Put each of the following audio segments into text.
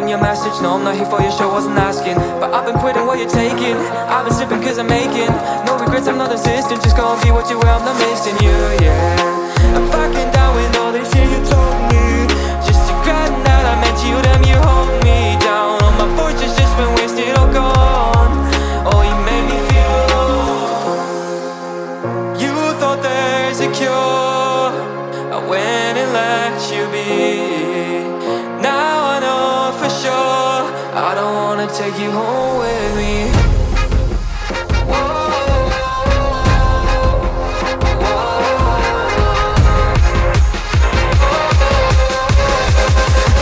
reading your message. No, I'm not here for your show, wasn't asking. But I've been quitting what you're taking. I've been sipping cause I'm making no regrets, I'm not insistent. Just go and be what you were, I'm not missing you, yeah. I'm fucking down with all this shit you told me. Just regretting that I met you, damn you hold me down. All my fortune's just been wasted, all gone. Oh, you made me feel alone. You thought there's a cure, I went and let you be. Now I know for sure I don't wanna take you home with me.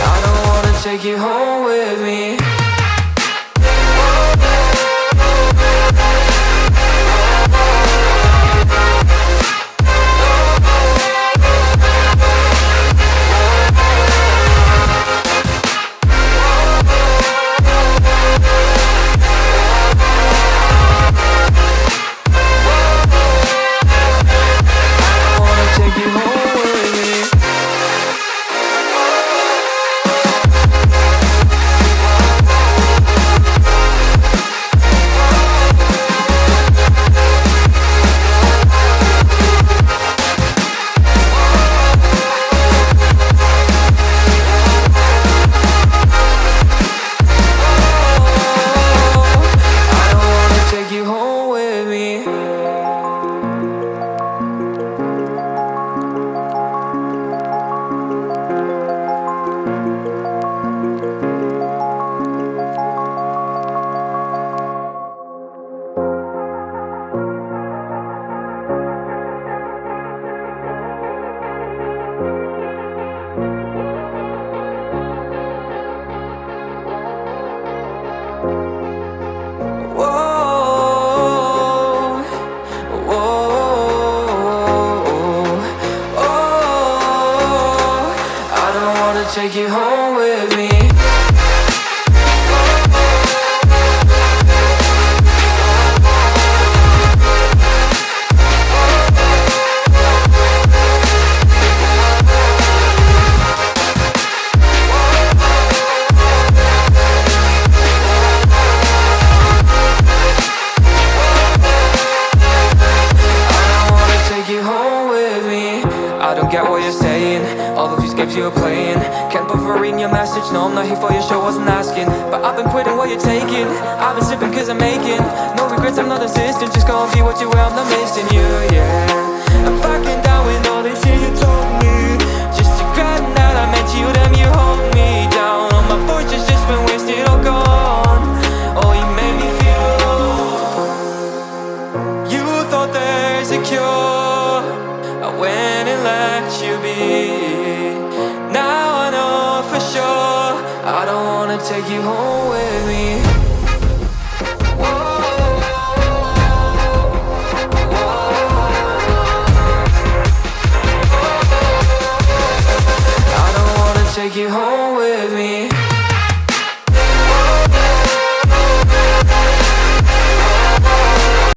I don't wanna take you home with me. Take you home with me. I don't get what you're saying, all of these games you're playing. Can't bother reading your message, no I'm not here for your show, wasn't asking. But I've been quitting what you're taking. I've been sipping cause I'm making no regrets, I'm not insistent. Just go and be what you were, I'm not missing you, yeah. I'm fucking down with all this shit you told me. Just regretting that I met you, damn you hold me down. All my fortune's just been wasted, all gone. Oh, you made me feel alone. You thought there's a cure, I went and let you be. Now I know for sure I don't wanna take you home with me. I don't wanna take you home.